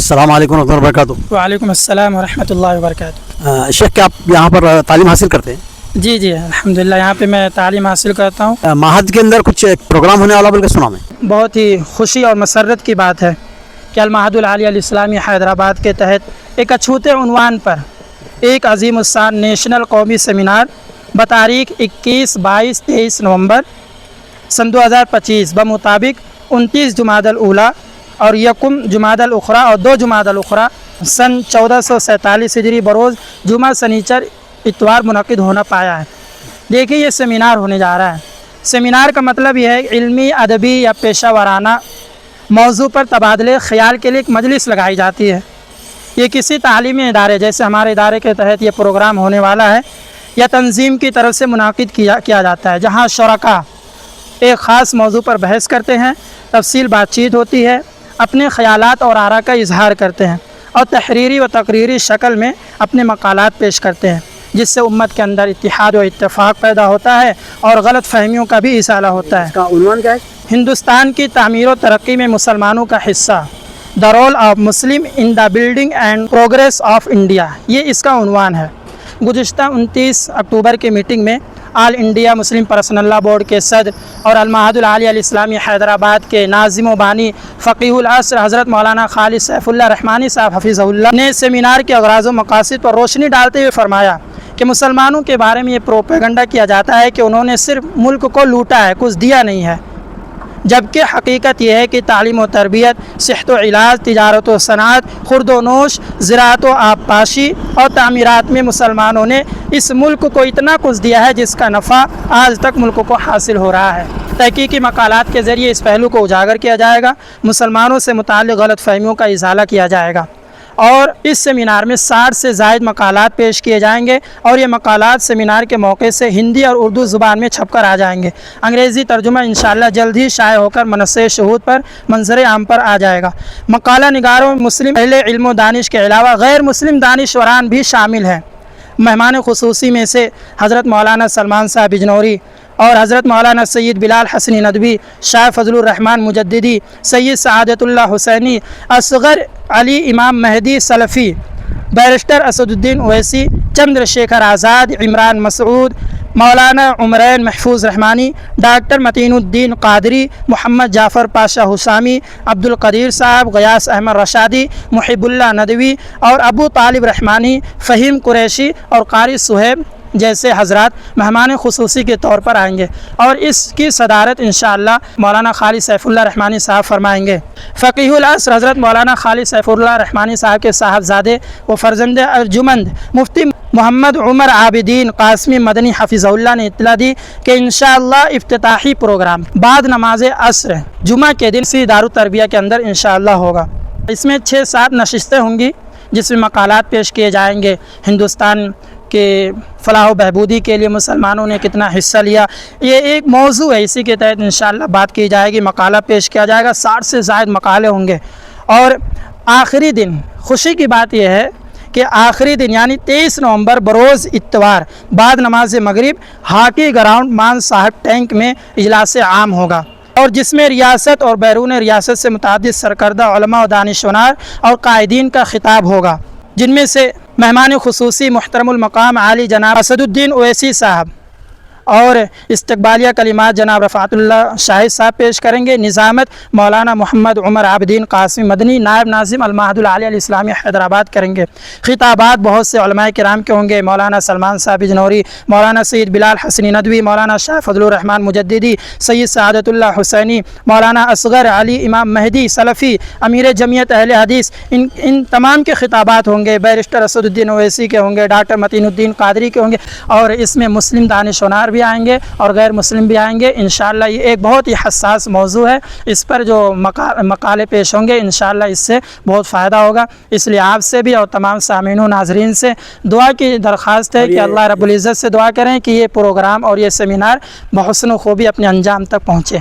السلام علیکم ورحمۃ اللہ وبرکاتہ۔ وعلیکم السلام ورحمۃ اللہ وبرکاتہ۔ شیخ کیا آپ یہاں پر تعلیم حاصل کرتے ہیں؟ جی جی الحمدللہ یہاں پہ میں تعلیم حاصل کرتا ہوں۔ معہد کے اندر کچھ پروگرام ہونے والا بول کے سنا میں۔ بہت ہی خوشی اور مسرت کی بات ہے کہ المعہد العالیہ الاسلامی حیدرآباد کے تحت ایک اچھوتے عنوان پر ایک عظیم الشان نیشنل قومی سیمینار بتاریخ 21، 22، 23 نومبر سن 2025 بمطابق 29 جمادی الاولیٰ اور 1 جمادی الاخری اور 2 جمادی الاخری سن 1447 ہجری بروز جمعہ، سنیچر، اتوار منعقد ہونا پایا ہے۔ دیکھیے یہ سیمینار ہونے جا رہا ہے۔ سیمینار کا مطلب یہ ہے علمی، ادبی یا پیشہ ورانہ موضوع پر تبادلے خیال کے لیے ایک مجلس لگائی جاتی ہے۔ یہ کسی تعلیمی ادارے جیسے ہمارے ادارے کے تحت یہ پروگرام ہونے والا ہے یا تنظیم کی طرف سے منعقد کیا جاتا ہے، جہاں شرکاء ایک خاص موضوع پر بحث کرتے ہیں، تفصیل بات چیت ہوتی ہے، اپنے خیالات اور آراء کا اظہار کرتے ہیں اور تحریری و تقریری شکل میں اپنے مقالات پیش کرتے ہیں، جس سے امت کے اندر اتحاد و اتفاق پیدا ہوتا ہے اور غلط فہمیوں کا بھی ازالہ ہوتا ہے۔ اس کا عنوان کیا ہے؟ ہندوستان کی تعمیر و ترقی میں مسلمانوں کا حصہ، the role of Muslim in the building and progress of India, یہ اس کا عنوان ہے۔ گزشتہ 29 اکتوبر کی میٹنگ میں آل انڈیا مسلم پرسنل لاء بورڈ کے صدر اور المعہد العالیہ الاسلامی حیدرآباد کے ناظم و بانی فقیہ العصر حضرت مولانا خالد سیف اللہ رحمانی صاحب حفظہ اللہ نے سیمینار کے اغراض و مقاصد پر روشنی ڈالتے ہوئے فرمایا کہ مسلمانوں کے بارے میں یہ پروپیگنڈا کیا جاتا ہے کہ انہوں نے صرف ملک کو لوٹا ہے، کچھ دیا نہیں ہے، جبکہ حقیقت یہ ہے کہ تعلیم و تربیت، صحت و علاج، تجارت و صنعت، خورد و نوش، زراعت و آبپاشی اور تعمیرات میں مسلمانوں نے اس ملک کو اتنا کچھ دیا ہے جس کا نفع آج تک ملک کو حاصل ہو رہا ہے۔ تحقیقی مقالات کے ذریعے اس پہلو کو اجاگر کیا جائے گا، مسلمانوں سے متعلق غلط فہمیوں کا ازالہ کیا جائے گا، اور اس سیمینار میں 60 سے زائد مقالات پیش کیے جائیں گے اور یہ مقالات سیمینار کے موقع سے ہندی اور اردو زبان میں چھپ کر آ جائیں گے۔ انگریزی ترجمہ انشاءاللہ جلد ہی شائع ہو کر منصہ شہود پر منظر عام پر آ جائے گا۔ مقالہ نگاروں میں مسلم اہل علم و دانش کے علاوہ غیر مسلم دانشوران بھی شامل ہیں۔ مہمان خصوصی میں سے حضرت مولانا سلمان صاحب بجنوری اور حضرت مولانا سید بلال حسنی ندوی، شاہ فضل الرحمن مجددی، سید سعادت اللہ حسینی، اصغر علی امام مہدی سلفی، بیرسٹر اسد الدین اویسی، چندر شیکھر آزاد، عمران مسعود، مولانا عمرین محفوظ رحمانی، ڈاکٹر متین الدین قادری، محمد جعفر پاشا حسامی، عبد القدیر صاحب، غیاث احمد رشادی، محب اللہ ندوی اور ابو طالب رحمانی، فہیم قریشی اور قاری صہیب جیسے حضرات مہمان خصوصی کے طور پر آئیں گے، اور اس کی صدارت انشاءاللہ مولانا خالد سیف اللہ رحمانی صاحب فرمائیں گے۔ فقیہ العصر حضرت مولانا خالد سیف اللہ رحمانی صاحب کے صاحبزادے و فرزند ارجمند مفتی محمد عمر عابدین قاسمی مدنی حفظہ اللہ نے اطلاع دی کہ انشاءاللہ افتتاحی پروگرام بعد نماز عصر جمعہ کے دن سی دارالتربیہ کے اندر انشاءاللہ ہوگا۔ اس میں 6-7 نشستیں ہوں گی جس میں مقالات پیش کیے جائیں گے، ہندوستان کہ فلاح و بہبودی کے لیے مسلمانوں نے کتنا حصہ لیا، یہ ایک موضوع ہے، اسی کے تحت انشاءاللہ بات کی جائے گی، مقالہ پیش کیا جائے گا، 60 سے زائد مقالے ہوں گے۔ اور آخری دن خوشی کی بات یہ ہے کہ آخری دن یعنی 23 نومبر بروز اتوار بعد نماز مغرب ہاکی گراؤنڈ مان صاحب ٹینک میں اجلاس عام ہوگا، اور جس میں ریاست اور بیرون ریاست سے متعدد سرکردہ علماء و دانشور اور قائدین کا خطاب ہوگا، جن میں سے مہمان خصوصی محترم المقام عالی جناب اسد الدین اویسی صاحب اور استقبالیہ کلمات جناب رفعت اللہ شاہد صاحب پیش کریں گے۔ نظامت مولانا محمد عمر عابدین قاسمی مدنی نائب ناظم المعہد العالیہ الاسلامی حیدرآباد کریں گے۔ خطابات بہت سے علماء کرام کے ہوں گے، مولانا سلمان صاحب بجنوری، مولانا سید بلال حسنی ندوی، مولانا شاہ فضل الرحمن مجددی، سید سعادت اللہ حسینی، مولانا اصغر علی امام مہدی سلفی، امیر جمعیت اہل حدیث، ان تمام کے خطابات ہوں گے۔ بیرسٹر اسد الدین اویسی کے ہوں گے، ڈاکٹر متین الدین قادری کے ہوں گے، اور اس میں مسلم دانشور بھی آئیں گے اور غیر مسلم بھی آئیں گے۔ انشاءاللہ یہ ایک بہت ہی حساس موضوع ہے، اس پر جو مقالے پیش ہوں گے انشاءاللہ اس سے بہت فائدہ ہوگا، اس لیے آپ سے بھی اور تمام سامعین و ناظرین سے دعا کی درخواست ہے کہ اللہ رب العزت سے دعا کریں کہ یہ پروگرام اور یہ سیمینار بحسن و خوبی اپنے انجام تک پہنچے۔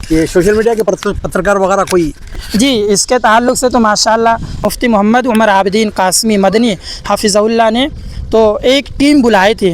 یہ سوشل میڈیا کے پترکار وغیرہ کوئی؟ جی اس کے تعلق سے تو ماشاءاللہ مفتی محمد عمر عابدین قاسمی مدنی حفظہ اللہ نے تو ایک ٹیم بلائی تھی،